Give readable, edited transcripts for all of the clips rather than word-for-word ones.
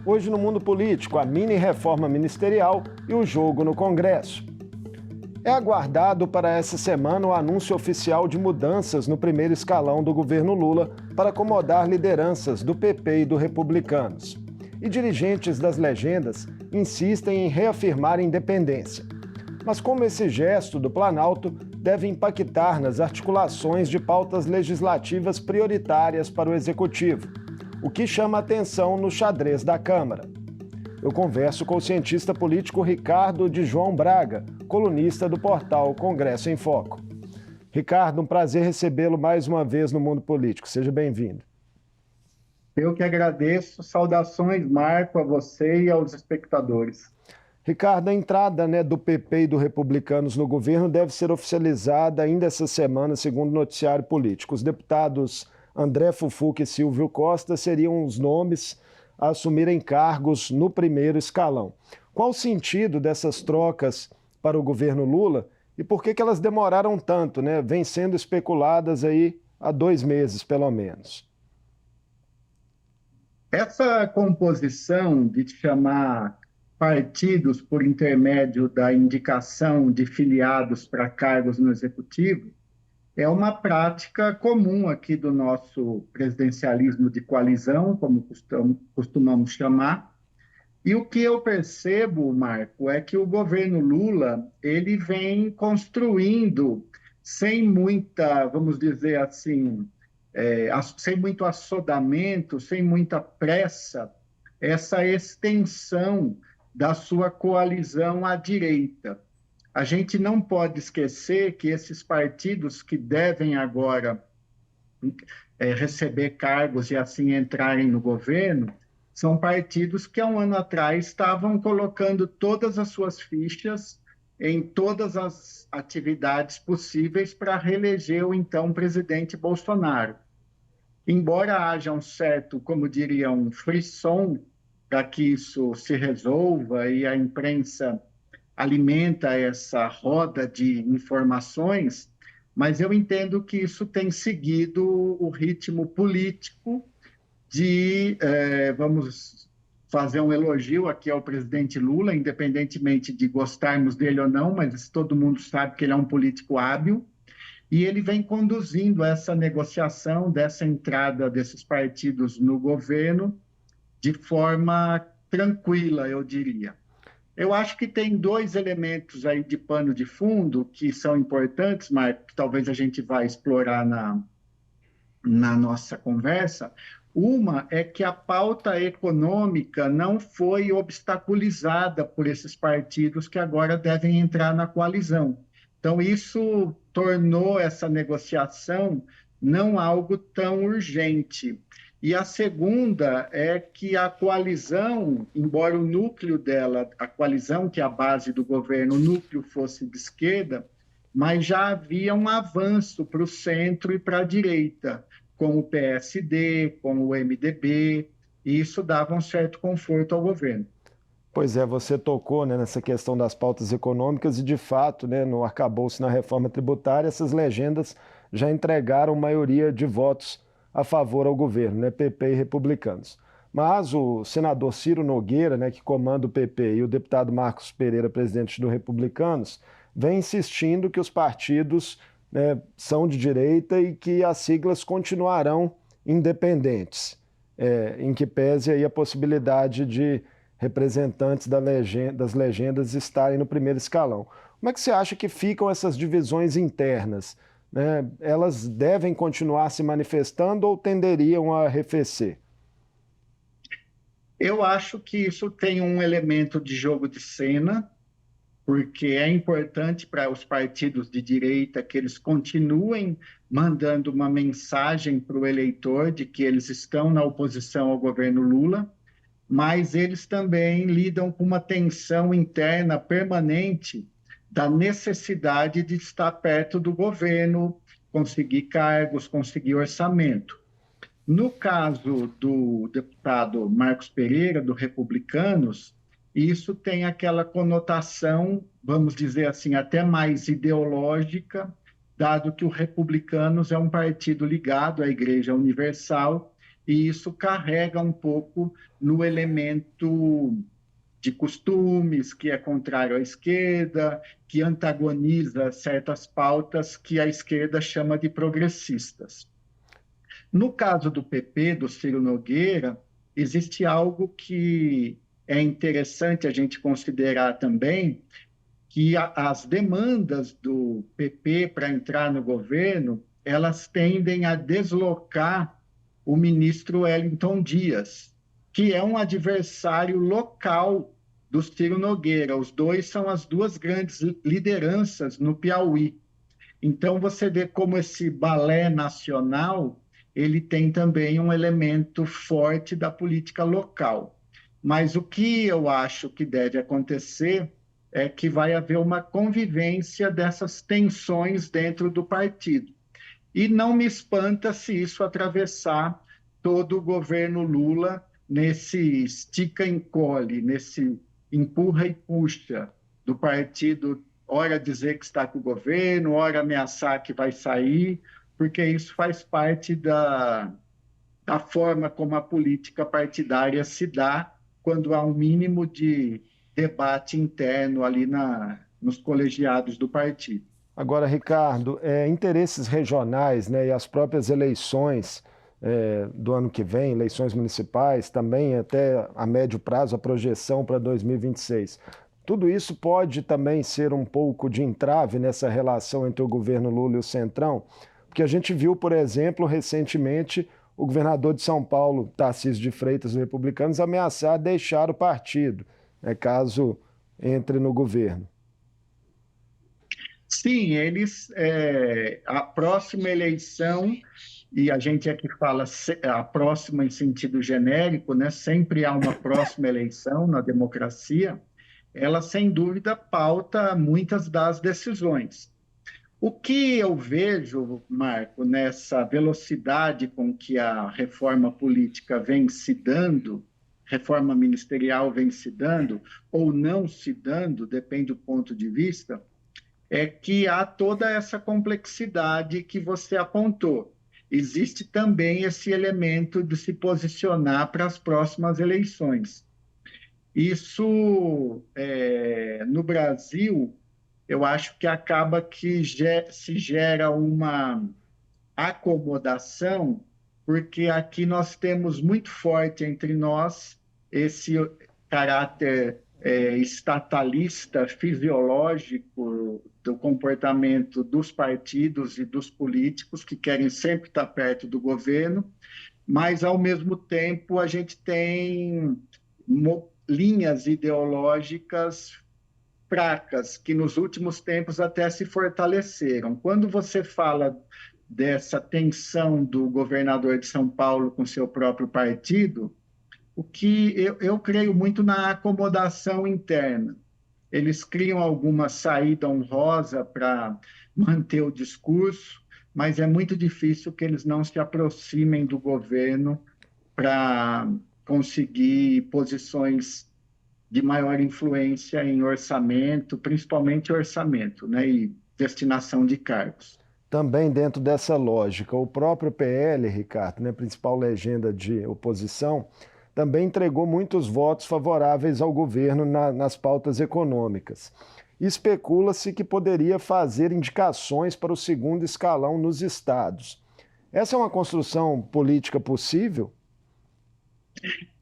Hoje no mundo político, a mini-reforma ministerial e o jogo no Congresso. É aguardado para essa semana o anúncio oficial de mudanças no primeiro escalão do governo Lula para acomodar lideranças do PP e do Republicanos. E dirigentes das legendas insistem em reafirmar a independência. Mas como esse gesto do Planalto deve impactar nas articulações de pautas legislativas prioritárias para o Executivo, o que chama atenção no xadrez da Câmara. Eu converso com o cientista político Ricardo de João Braga, colunista do portal Congresso em Foco. Ricardo, um prazer recebê-lo mais uma vez no Mundo Político. Seja bem-vindo. Eu que agradeço. Saudações, Marco, a você e aos espectadores. Ricardo, a entrada do PP e do Republicanos no governo deve ser oficializada ainda essa semana, segundo o noticiário político. Os deputados André Fufuca e Silvio Costa seriam os nomes a assumirem cargos no primeiro escalão. Qual o sentido dessas trocas para o governo Lula e por que elas demoraram tanto, Vêm sendo especuladas aí há 2 meses, pelo menos. Essa composição de chamar partidos por intermédio da indicação de filiados para cargos no Executivo é uma prática comum aqui do nosso presidencialismo de coalizão, como costumamos chamar. E o que eu percebo, Marco, é que o governo Lula ele vem construindo sem muita, vamos dizer assim, sem muito assodamento, sem muita pressa, essa extensão da sua coalizão à direita. A gente não pode esquecer que esses partidos que devem agora receber cargos e assim entrarem no governo, são partidos que há um ano atrás estavam colocando todas as suas fichas em todas as atividades possíveis para reeleger o então presidente Bolsonaro. Embora haja um certo, como diria, um frisson para que isso se resolva e a imprensa alimenta essa roda de informações, mas eu entendo que isso tem seguido o ritmo político de, vamos fazer um elogio aqui ao presidente Lula, independentemente de gostarmos dele ou não, mas todo mundo sabe que ele é um político hábil, e ele vem conduzindo essa negociação dessa entrada desses partidos no governo de forma tranquila, eu diria. Eu acho que tem 2 elementos aí de pano de fundo que são importantes, mas que talvez a gente vá explorar na nossa conversa. Uma é que a pauta econômica não foi obstaculizada por esses partidos que agora devem entrar na coalizão. Então, isso tornou essa negociação não algo tão urgente. E a segunda é que a coalizão, embora o núcleo dela, a coalizão que é a base do governo, o núcleo fosse de esquerda, mas já havia um avanço para o centro e para a direita, com o PSD, com o MDB, e isso dava um certo conforto ao governo. Pois é, você tocou nessa questão das pautas econômicas e, de fato, no arcabouço, na reforma tributária, essas legendas já entregaram maioria de votos a favor ao governo, PP e Republicanos. Mas o senador Ciro Nogueira, que comanda o PP, e o deputado Marcos Pereira, presidente do Republicanos, vem insistindo que os partidos são de direita e que as siglas continuarão independentes, em que pese aí a possibilidade de representantes das legendas estarem no primeiro escalão. Como é que você acha que ficam essas divisões internas? Elas devem continuar se manifestando ou tenderiam a arrefecer? Eu acho que isso tem um elemento de jogo de cena, porque é importante para os partidos de direita que eles continuem mandando uma mensagem para o eleitor de que eles estão na oposição ao governo Lula, mas eles também lidam com uma tensão interna permanente da necessidade de estar perto do governo, conseguir cargos, conseguir orçamento. No caso do deputado Marcos Pereira, do Republicanos, isso tem aquela conotação, vamos dizer assim, até mais ideológica, dado que o Republicanos é um partido ligado à Igreja Universal e isso carrega um pouco no elemento de costumes, que é contrário à esquerda, que antagoniza certas pautas que a esquerda chama de progressistas. No caso do PP, do Ciro Nogueira, existe algo que é interessante a gente considerar também, que as demandas do PP para entrar no governo, elas tendem a deslocar o ministro Wellington Dias, que é um adversário local do Ciro Nogueira. Os dois são as duas grandes lideranças no Piauí. Então, você vê como esse balé nacional, ele tem também um elemento forte da política local. Mas o que eu acho que deve acontecer é que vai haver uma convivência dessas tensões dentro do partido. E não me espanta se isso atravessar todo o governo Lula nesse estica-encolhe, nesse empurra e puxa do partido, ora dizer que está com o governo, ora ameaçar que vai sair, porque isso faz parte da forma como a política partidária se dá quando há um mínimo de debate interno ali nos colegiados do partido. Agora, Ricardo, interesses regionais, né, e as próprias eleições do ano que vem, eleições municipais, também até a médio prazo, a projeção para 2026. Tudo isso pode também ser um pouco de entrave nessa relação entre o governo Lula e o Centrão, porque a gente viu, por exemplo, recentemente, o governador de São Paulo, Tarcísio de Freitas, dos republicanos, ameaçar deixar o partido, né, caso entre no governo. Sim, a próxima eleição, e a gente aqui fala a próxima em sentido genérico, né? Sempre há uma próxima eleição na democracia, ela sem dúvida pauta muitas das decisões. O que eu vejo, Marco, nessa velocidade com que a reforma política vem se dando, reforma ministerial vem se dando, ou não se dando, depende do ponto de vista, é que há toda essa complexidade que você apontou. Existe também esse elemento de se posicionar para as próximas eleições. Isso, no Brasil, eu acho que acaba que se gera uma acomodação, porque aqui nós temos muito forte entre nós esse caráter estatalista, fisiológico do comportamento dos partidos e dos políticos que querem sempre estar perto do governo, mas, ao mesmo tempo, a gente tem linhas ideológicas fracas, que nos últimos tempos até se fortaleceram. Quando você fala dessa tensão do governador de São Paulo com seu próprio partido, o que eu creio muito na acomodação interna. Eles criam alguma saída honrosa para manter o discurso, mas é muito difícil que eles não se aproximem do governo para conseguir posições de maior influência em orçamento, principalmente orçamento, né, e destinação de cargos. Também dentro dessa lógica, o próprio PL, Ricardo, né, principal legenda de oposição, também entregou muitos votos favoráveis ao governo nas pautas econômicas. Especula-se que poderia fazer indicações para o segundo escalão nos estados. Essa é uma construção política possível?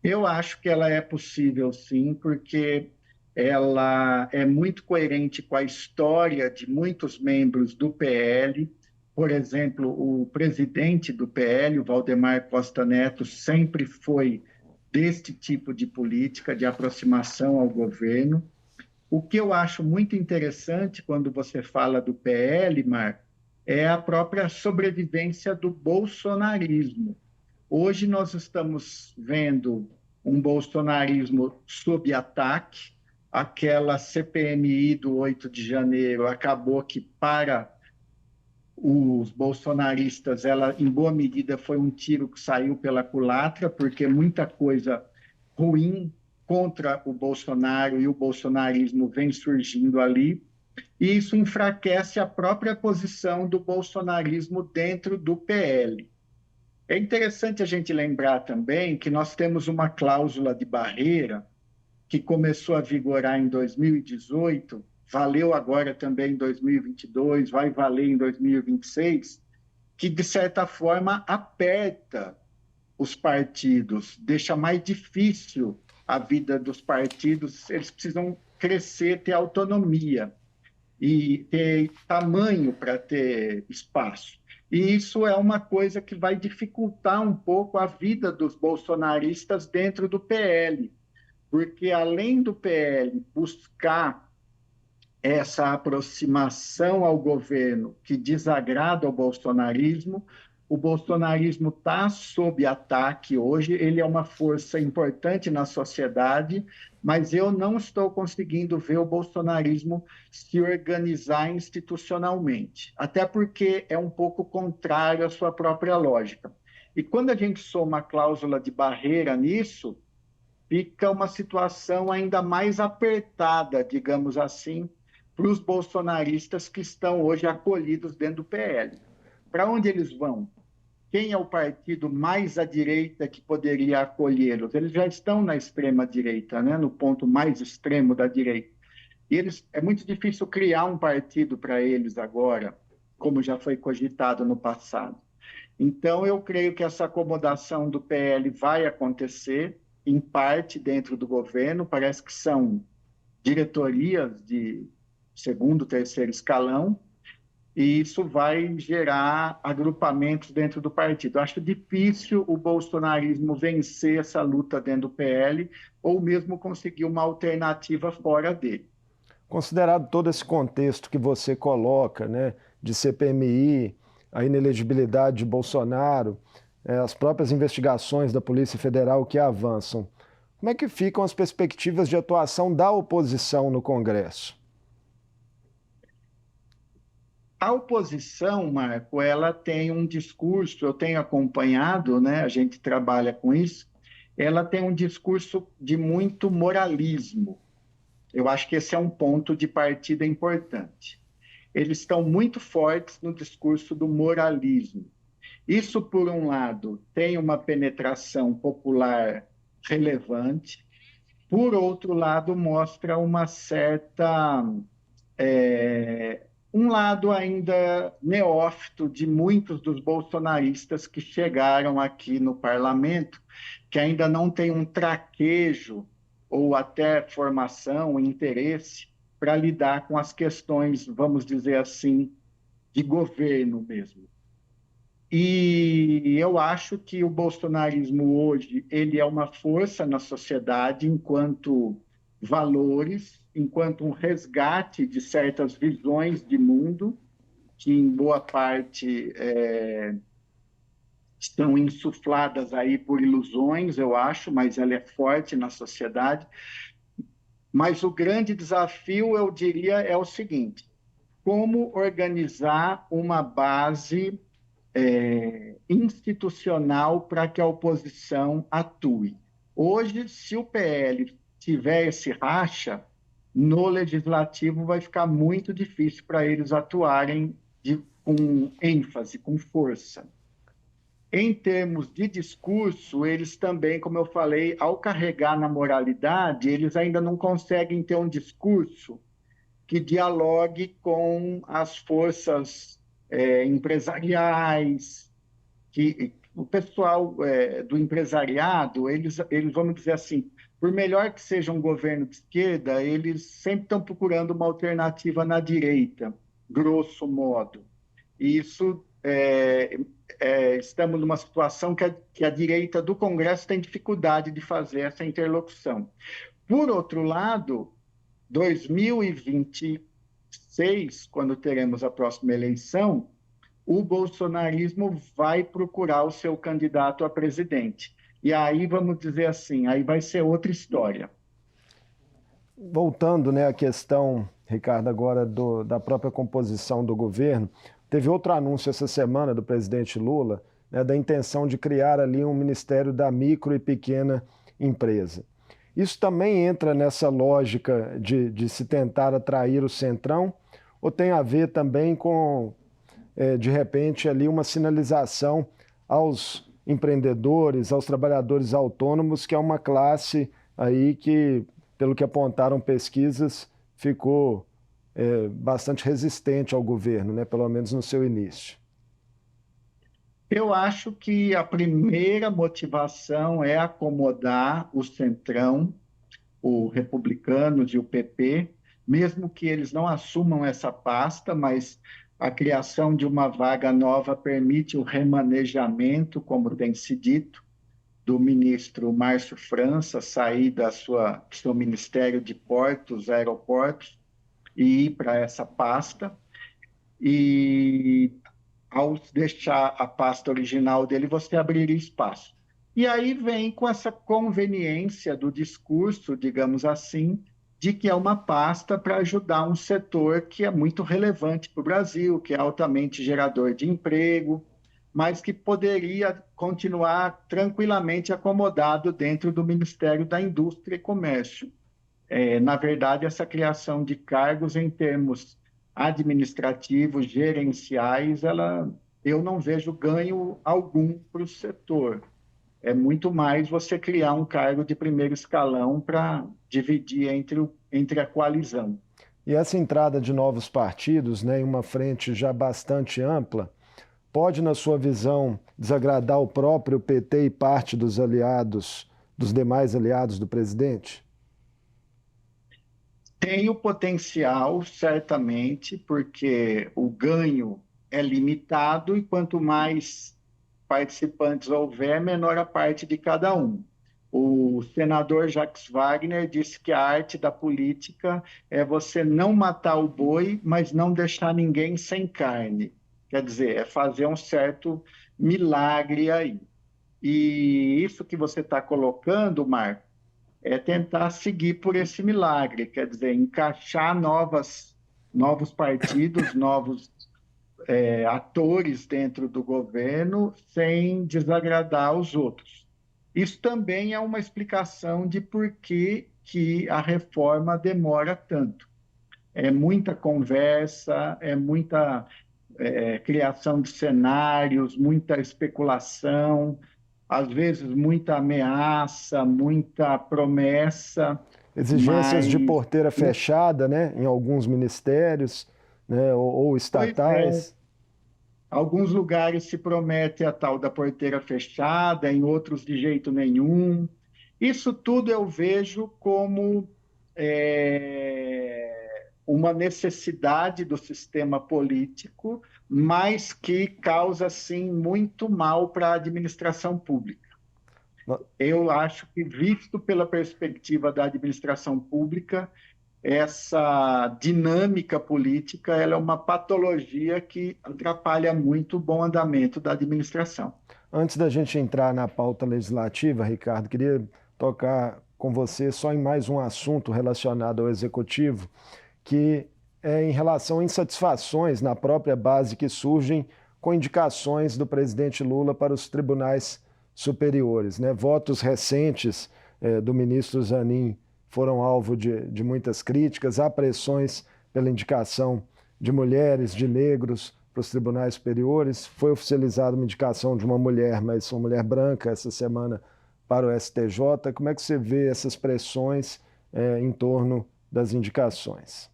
Eu acho que ela é possível, sim, porque ela é muito coerente com a história de muitos membros do PL. Por exemplo, o presidente do PL, o Valdemar Costa Neto, sempre foi deste tipo de política de aproximação ao governo. O que eu acho muito interessante quando você fala do PL, Marco, é a própria sobrevivência do bolsonarismo. Hoje nós estamos vendo um bolsonarismo sob ataque. Aquela CPMI do 8 de janeiro acabou que, para os bolsonaristas, ela, em boa medida, foi um tiro que saiu pela culatra, porque muita coisa ruim contra o Bolsonaro e o bolsonarismo vem surgindo ali, e isso enfraquece a própria posição do bolsonarismo dentro do PL. É interessante a gente lembrar também que nós temos uma cláusula de barreira que começou a vigorar em 2018, valeu agora também em 2022, vai valer em 2026, que de certa forma aperta os partidos, deixa mais difícil a vida dos partidos, eles precisam crescer, ter autonomia e ter tamanho para ter espaço. E isso é uma coisa que vai dificultar um pouco a vida dos bolsonaristas dentro do PL, porque além do PL buscar essa aproximação ao governo que desagrada ao bolsonarismo, o bolsonarismo está sob ataque hoje, ele é uma força importante na sociedade, mas eu não estou conseguindo ver o bolsonarismo se organizar institucionalmente, até porque é um pouco contrário à sua própria lógica. E quando a gente soma a cláusula de barreira nisso, fica uma situação ainda mais apertada, digamos assim, para os bolsonaristas que estão hoje acolhidos dentro do PL. Para onde eles vão? Quem é o partido mais à direita que poderia acolhê-los? Eles já estão na extrema-direita, né? No ponto mais extremo da direita. E é muito difícil criar um partido para eles agora, como já foi cogitado no passado. Então, eu creio que essa acomodação do PL vai acontecer, em parte dentro do governo, parece que são diretorias de segundo, terceiro escalão, e isso vai gerar agrupamentos dentro do partido. Acho difícil o bolsonarismo vencer essa luta dentro do PL, ou mesmo conseguir uma alternativa fora dele. Considerado todo esse contexto que você coloca, né, de CPMI, a inelegibilidade de Bolsonaro, as próprias investigações da Polícia Federal que avançam, como é que ficam as perspectivas de atuação da oposição no Congresso? A oposição, Marco, ela tem um discurso, eu tenho acompanhado, né, a gente trabalha com isso, ela tem um discurso de muito moralismo. Eu acho que esse é um ponto de partida importante. Eles estão muito fortes no discurso do moralismo. Isso, por um lado, tem uma penetração popular relevante, por outro lado, mostra uma certa. Um lado ainda neófito de muitos dos bolsonaristas que chegaram aqui no parlamento, que ainda não tem um traquejo ou até formação, interesse para lidar com as questões, vamos dizer assim, de governo mesmo. E eu acho que o bolsonarismo hoje ele é uma força na sociedade enquanto valores, enquanto um resgate de certas visões de mundo que em boa parte estão insufladas aí por ilusões, eu acho, mas ela é forte na sociedade. Mas o grande desafio, eu diria, é o seguinte: como organizar uma base institucional para que a oposição atue. Hoje, se o PL tiver esse racha, no legislativo vai ficar muito difícil para eles atuarem com ênfase, com força. Em termos de discurso, eles também, como eu falei, ao carregar na moralidade, eles ainda não conseguem ter um discurso que dialogue com as forças empresariais, que o pessoal do empresariado, eles vamos dizer assim, por melhor que seja um governo de esquerda, eles sempre estão procurando uma alternativa na direita, grosso modo. E isso, estamos numa situação que a direita do Congresso tem dificuldade de fazer essa interlocução. Por outro lado, 2026, quando teremos a próxima eleição, o bolsonarismo vai procurar o seu candidato a presidente. E aí, vamos dizer assim, aí vai ser outra história. Voltando, né, à questão, Ricardo, agora da própria composição do governo, teve outro anúncio essa semana do presidente Lula, né, da intenção de criar ali um Ministério da Micro e Pequena Empresa. Isso também entra nessa lógica de se tentar atrair o Centrão, ou tem a ver também com, de repente, ali uma sinalização aos empreendedores, aos trabalhadores autônomos, que é uma classe aí que, pelo que apontaram pesquisas, ficou bastante resistente ao governo, né? Pelo menos no seu início. Eu acho que a primeira motivação é acomodar o Centrão, o Republicanos e o PP, mesmo que eles não assumam essa pasta, mas a criação de uma vaga nova permite o remanejamento, como tem se dito, do ministro Márcio França sair do seu Ministério de Portos, Aeroportos, e ir para essa pasta. E ao deixar a pasta original dele, você abriria espaço. E aí vem com essa conveniência do discurso, digamos assim, de que é uma pasta para ajudar um setor que é muito relevante para o Brasil, que é altamente gerador de emprego, mas que poderia continuar tranquilamente acomodado dentro do Ministério da Indústria e Comércio. Na verdade, essa criação de cargos em termos administrativos, gerenciais, eu não vejo ganho algum para o setor. É muito mais você criar um cargo de primeiro escalão para dividir entre a coalizão. E essa entrada de novos partidos, né, em uma frente já bastante ampla, pode, na sua visão, desagradar o próprio PT e parte dos aliados, dos demais aliados do presidente? Tem o potencial, certamente, porque o ganho é limitado e quanto mais participantes houver, menor a parte de cada um. O senador Jacques Wagner disse que a arte da política é você não matar o boi, mas não deixar ninguém sem carne. Quer dizer, é fazer um certo milagre aí. E isso que você está colocando, Marco, é tentar seguir por esse milagre, quer dizer, encaixar novos partidos, novos atores dentro do governo sem desagradar os outros. Isso também é uma explicação de por que a reforma demora tanto. É muita conversa, é muita criação de cenários, muita especulação, às vezes muita ameaça, muita promessa, Exigências de mas porteira fechada, né, em alguns ministérios, né, ou pois é, estatais. alguns lugares se promete a tal da porteira fechada, em outros de jeito nenhum. Isso tudo eu vejo como uma necessidade do sistema político, mas que causa, sim, muito mal para a administração pública. Eu acho que, visto pela perspectiva da administração pública, essa dinâmica política ela é uma patologia que atrapalha muito o bom andamento da administração. Antes da gente entrar na pauta legislativa, Ricardo, queria tocar com você só em mais um assunto relacionado ao executivo, que é em relação a insatisfações na própria base que surgem com indicações do presidente Lula para os tribunais superiores, né? Votos recentes do ministro Zanin foram alvo de muitas críticas, há pressões pela indicação de mulheres, de negros para os tribunais superiores. Foi oficializada uma indicação de uma mulher, mas uma mulher branca, essa semana para o STJ. Como é que você vê essas pressões em torno das indicações?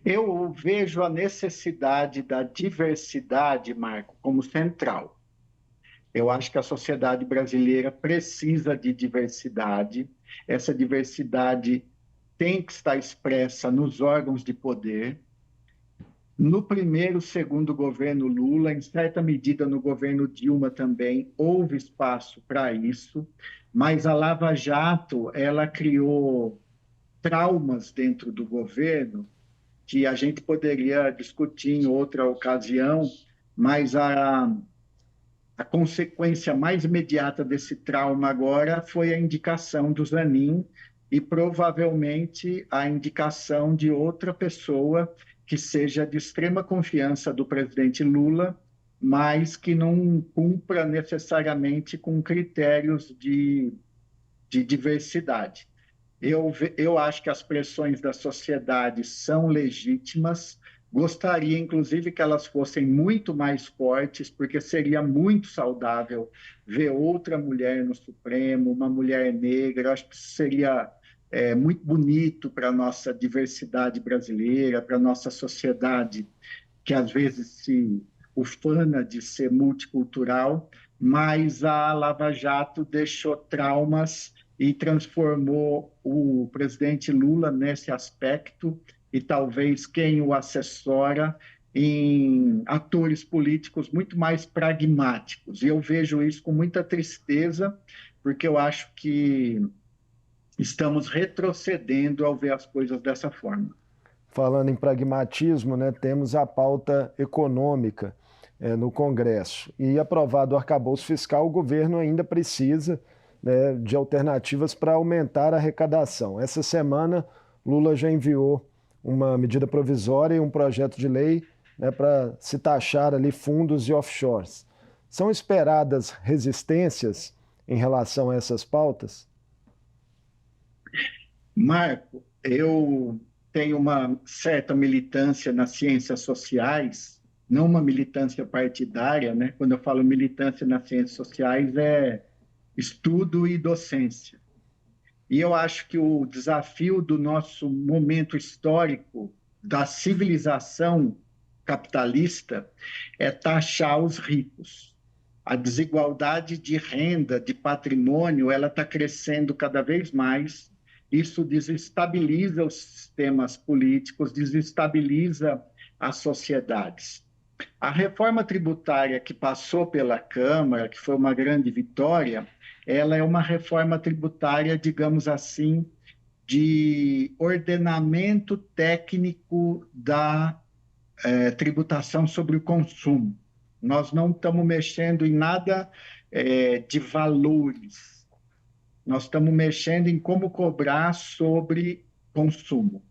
Eu vejo a necessidade da diversidade, Marco, como central. Eu acho que a sociedade brasileira precisa de diversidade. Essa diversidade tem que estar expressa nos órgãos de poder. No primeiro, segundo governo Lula, em certa medida no governo Dilma também, houve espaço para isso, mas a Lava Jato, ela criou traumas dentro do governo que a gente poderia discutir em outra ocasião, mas a consequência mais imediata desse trauma agora foi a indicação do Zanin e provavelmente a indicação de outra pessoa que seja de extrema confiança do presidente Lula, mas que não cumpra necessariamente com critérios de diversidade. Eu acho que as pressões da sociedade são legítimas, Gostaria, inclusive, que elas fossem muito mais fortes, porque seria muito saudável ver outra mulher no Supremo, uma mulher negra. Eu acho que isso seria muito bonito para a nossa diversidade brasileira, para a nossa sociedade, que às vezes se ufana de ser multicultural, mas a Lava Jato deixou traumas e transformou o presidente Lula nesse aspecto e talvez quem o assessora em atores políticos muito mais pragmáticos. E eu vejo isso com muita tristeza, porque eu acho que estamos retrocedendo ao ver as coisas dessa forma. Falando em pragmatismo, né, temos a pauta econômica no Congresso. E aprovado o arcabouço fiscal, o governo ainda precisa, né, de alternativas para aumentar a arrecadação. Essa semana, Lula já enviou uma medida provisória e um projeto de lei, né, para se taxar ali fundos e offshores. São esperadas resistências em relação a essas pautas? Marco, eu tenho uma certa militância nas ciências sociais, não uma militância partidária, né? Quando eu falo militância nas ciências sociais, é estudo e docência. E eu acho que o desafio do nosso momento histórico, da civilização capitalista, é taxar os ricos. A desigualdade de renda, de patrimônio, ela está crescendo cada vez mais. Isso desestabiliza os sistemas políticos, desestabiliza as sociedades. A reforma tributária que passou pela Câmara, que foi uma grande vitória, ela é uma reforma tributária, digamos assim, de ordenamento técnico da tributação sobre o consumo. Nós não estamos mexendo em nada de valores, nós estamos mexendo em como cobrar sobre consumo.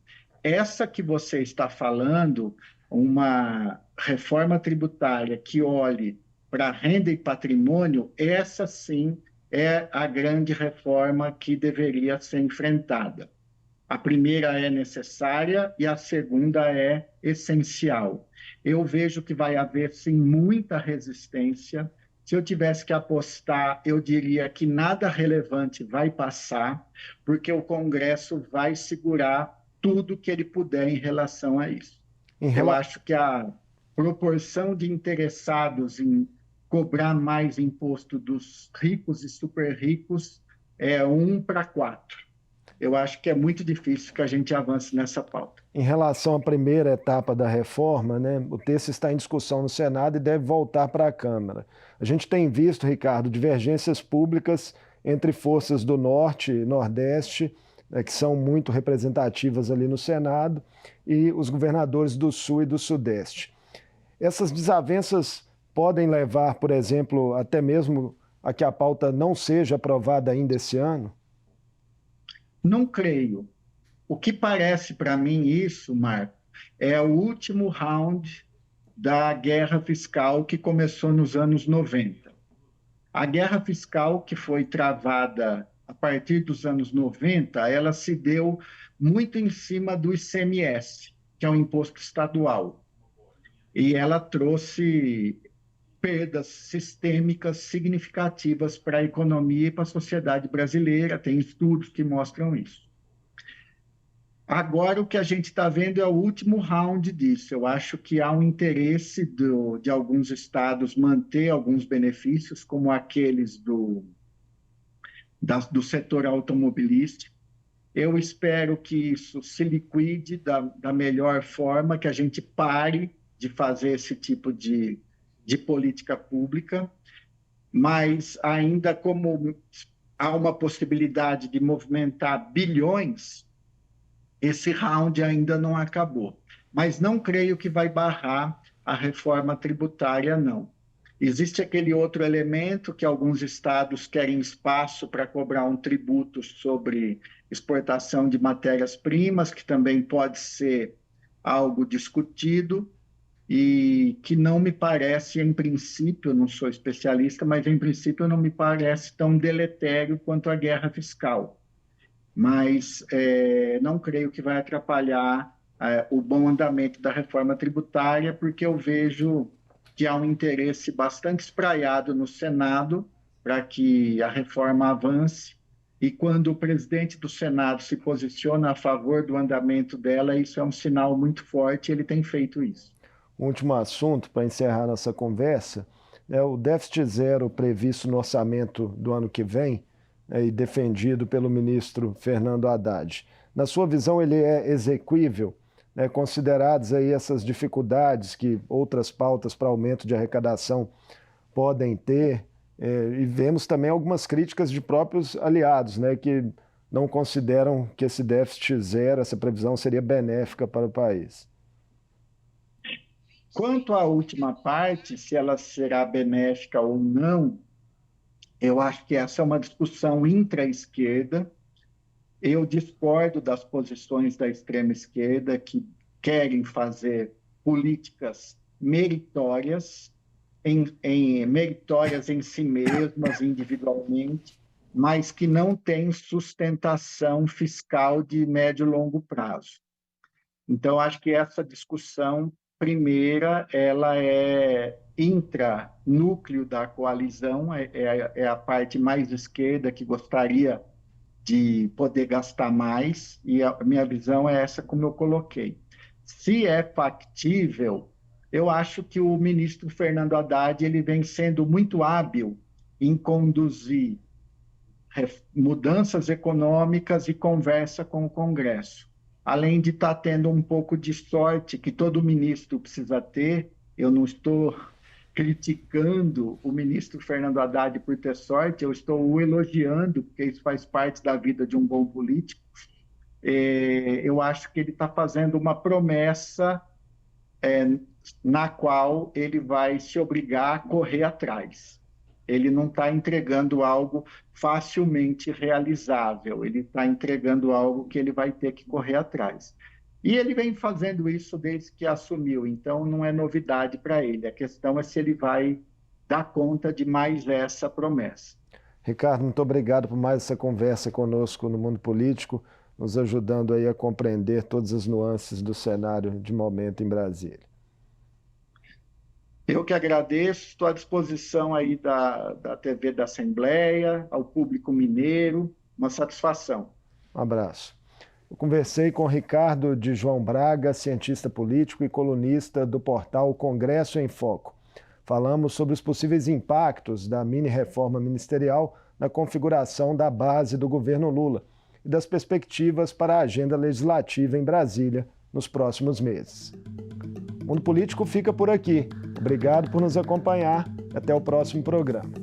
Essa que você está falando, uma reforma tributária que olhe para renda e patrimônio, essa sim é a grande reforma que deveria ser enfrentada. A primeira é necessária e a segunda é essencial. Eu vejo que vai haver, sim, muita resistência. Se eu tivesse que apostar, eu diria que nada relevante vai passar, porque o Congresso vai segurar tudo que ele puder em relação a isso. Em Eu rela... acho que a proporção de interessados em cobrar mais imposto dos ricos e super ricos é 1 para 4. Eu acho que é muito difícil que a gente avance nessa pauta. Em relação à primeira etapa da reforma, né, o texto está em discussão no Senado e deve voltar para a Câmara. A gente tem visto, Ricardo, divergências públicas entre forças do Norte e Nordeste, né, que são muito representativas ali no Senado, e os governadores do Sul e do Sudeste. Essas desavenças podem levar, por exemplo, até mesmo a que a pauta não seja aprovada ainda esse ano? Não creio. O que parece para mim isso, Marco, é o último round da guerra fiscal que começou nos anos 90. A guerra fiscal que foi travada a partir dos anos 90, ela se deu muito em cima do ICMS, que é o imposto estadual. E ela trouxe perdas sistêmicas significativas para a economia e para a sociedade brasileira. Tem estudos que mostram isso. Agora, o que a gente está vendo é o último round disso. Eu acho que há um interesse de alguns estados manter alguns benefícios, como aqueles do setor automobilístico. Eu espero que isso se liquide da melhor forma, que a gente pare de fazer esse tipo de política pública, mas ainda como há uma possibilidade de movimentar bilhões, esse round ainda não acabou. Mas não creio que vai barrar a reforma tributária, não. Existe aquele outro elemento que alguns estados querem espaço para cobrar um tributo sobre exportação de matérias-primas, que também pode ser algo discutido e que não me parece, em princípio, não sou especialista, mas em princípio não me parece tão deletério quanto a guerra fiscal. Mas não creio que vai atrapalhar o bom andamento da reforma tributária, porque eu vejo que há um interesse bastante espraiado no Senado para que a reforma avance, e quando o presidente do Senado se posiciona a favor do andamento dela, isso é um sinal muito forte, e ele tem feito isso. Último assunto, para encerrar nossa conversa, é o déficit zero previsto no orçamento do ano que vem, e defendido pelo ministro Fernando Haddad. Na sua visão, ele é exequível, consideradas aí essas dificuldades que outras pautas para aumento de arrecadação podem ter, e vemos também algumas críticas de próprios aliados, que não consideram que esse déficit zero, essa previsão seria benéfica para o país. Quanto à última parte, se ela será benéfica ou não, eu acho que essa é uma discussão intra-esquerda. Eu discordo das posições da extrema-esquerda, que querem fazer políticas meritórias, meritórias em si mesmas, individualmente, mas que não têm sustentação fiscal de médio e longo prazo. Então, acho que essa discussão primeira, ela é intra-núcleo da coalizão, é a parte mais esquerda que gostaria de poder gastar mais, e a minha visão é essa como eu coloquei. Se é factível, eu acho que o ministro Fernando Haddad ele vem sendo muito hábil em conduzir mudanças econômicas e conversa com o Congresso. Além de estar tendo um pouco de sorte que todo ministro precisa ter, eu não estou criticando o ministro Fernando Haddad por ter sorte, eu estou o elogiando, porque isso faz parte da vida de um bom político. Eu acho que ele está fazendo uma promessa na qual ele vai se obrigar a correr atrás. Ele não está entregando algo facilmente realizável, ele está entregando algo que ele vai ter que correr atrás. E ele vem fazendo isso desde que assumiu, então não é novidade para ele. A questão é se ele vai dar conta de mais essa promessa. Ricardo, muito obrigado por mais essa conversa conosco no Mundo Político, nos ajudando aí a compreender todas as nuances do cenário de momento em Brasília. Eu que agradeço, estou à disposição aí da TV da Assembleia, ao público mineiro, uma satisfação. Um abraço. Eu conversei com Ricardo de João Braga, cientista político e colunista do portal Congresso em Foco. Falamos sobre os possíveis impactos da mini-reforma ministerial na configuração da base do governo Lula e das perspectivas para a agenda legislativa em Brasília nos próximos meses. O Mundo Político fica por aqui. Obrigado por nos acompanhar. Até o próximo programa.